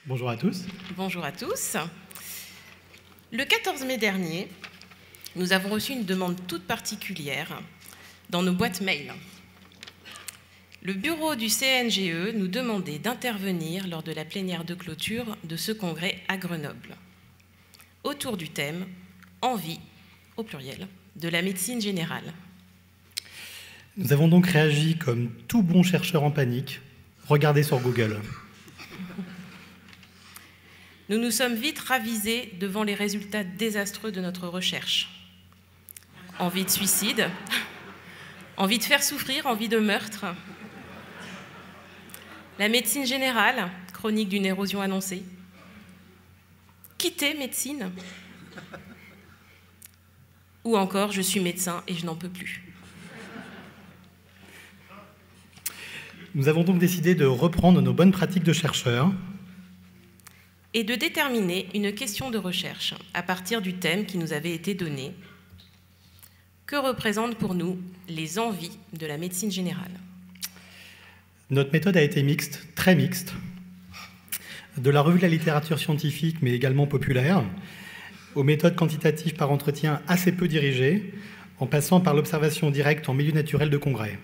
Bonjour à tous. Bonjour à tous. Le 14 mai dernier, nous avons reçu une demande toute particulière dans nos boîtes mail. Le bureau du CNGE nous demandait d'intervenir lors de la plénière de clôture de ce congrès à Grenoble, autour du thème « Envie », au pluriel, de la médecine générale. Nous avons donc réagi comme tout bon chercheur en panique. Regardez sur Google. Nous nous sommes vite ravisés devant les résultats désastreux de notre recherche. Envie de suicide, envie de faire souffrir, envie de meurtre. La médecine générale, chronique d'une érosion annoncée. Quitter médecine. Ou encore, je suis médecin et je n'en peux plus. Nous avons donc décidé de reprendre nos bonnes pratiques de chercheurs et de déterminer une question de recherche à partir du thème qui nous avait été donné. Que représentent pour nous les envies de la médecine générale? Notre méthode a été mixte, très mixte, de la revue de la littérature scientifique, mais également populaire, aux méthodes quantitatives par entretien assez peu dirigées, en passant par l'observation directe en milieu naturel de congrès.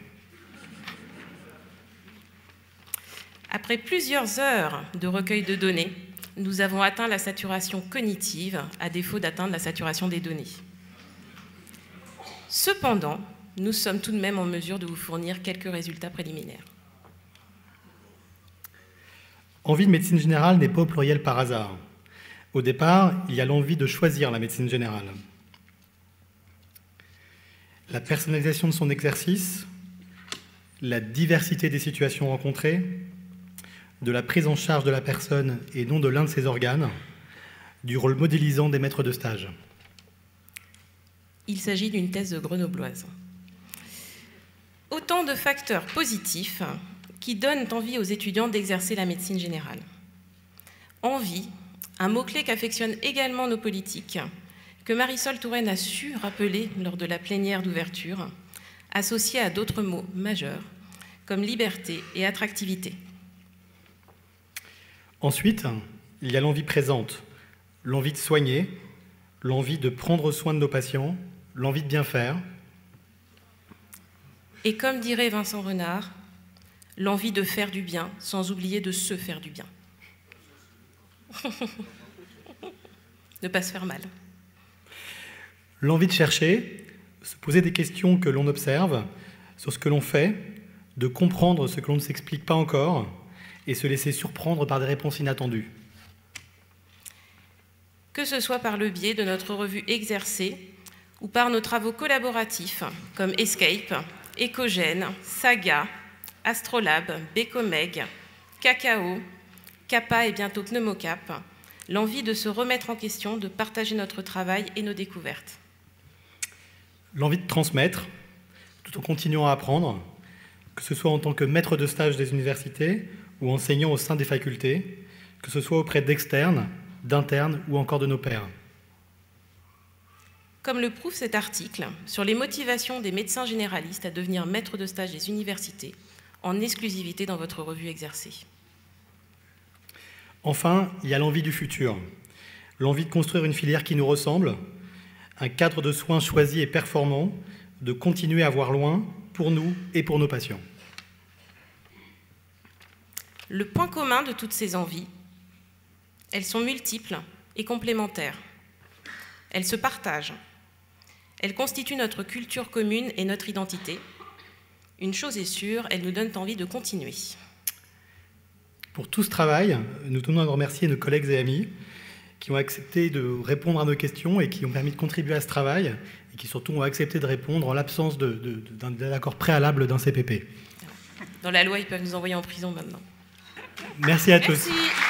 Après plusieurs heures de recueil de données, nous avons atteint la saturation cognitive, à défaut d'atteindre la saturation des données. Cependant, nous sommes tout de même en mesure de vous fournir quelques résultats préliminaires. Envie de médecine générale n'est pas au pluriel par hasard. Au départ, il y a l'envie de choisir la médecine générale. La personnalisation de son exercice, la diversité des situations rencontrées, de la prise en charge de la personne et non de l'un de ses organes, du rôle modélisant des maîtres de stage. Il s'agit d'une thèse grenobloise. Autant de facteurs positifs qui donnent envie aux étudiants d'exercer la médecine générale. Envie, un mot-clé qu'affectionnent également nos politiques, que Marisol Touraine a su rappeler lors de la plénière d'ouverture, associé à d'autres mots majeurs, comme liberté et attractivité. Ensuite, il y a l'envie présente, l'envie de soigner, l'envie de prendre soin de nos patients, l'envie de bien faire. Et comme dirait Vincent Renard, l'envie de faire du bien sans oublier de se faire du bien. Ne pas se faire mal. L'envie de chercher, se poser des questions que l'on observe sur ce que l'on fait, de comprendre ce que l'on ne s'explique pas encore et se laisser surprendre par des réponses inattendues. Que ce soit par le biais de notre revue Exercer ou par nos travaux collaboratifs comme Escape, Écogène, Saga, Astrolab, Bécomeg, Cacao, Kappa et bientôt Pneumocap, l'envie de se remettre en question, de partager notre travail et nos découvertes. L'envie de transmettre, tout en continuant à apprendre, que ce soit en tant que maître de stage des universités ou enseignant au sein des facultés, que ce soit auprès d'externes, d'internes ou encore de nos pairs. Comme le prouve cet article sur les motivations des médecins généralistes à devenir maîtres de stage des universités, en exclusivité dans votre revue Exercer. Enfin, il y a l'envie du futur, l'envie de construire une filière qui nous ressemble, un cadre de soins choisi et performant, de continuer à voir loin pour nous et pour nos patients. Le point commun de toutes ces envies, elles sont multiples et complémentaires. Elles se partagent. Elles constituent notre culture commune et notre identité. Une chose est sûre, elles nous donnent envie de continuer. Pour tout ce travail, nous tenons à remercier nos collègues et amis qui ont accepté de répondre à nos questions et qui ont permis de contribuer à ce travail et qui surtout ont accepté de répondre en l'absence d'un accord préalable d'un CPP. Dans la loi, ils peuvent nous envoyer en prison maintenant. Merci à tous. Merci.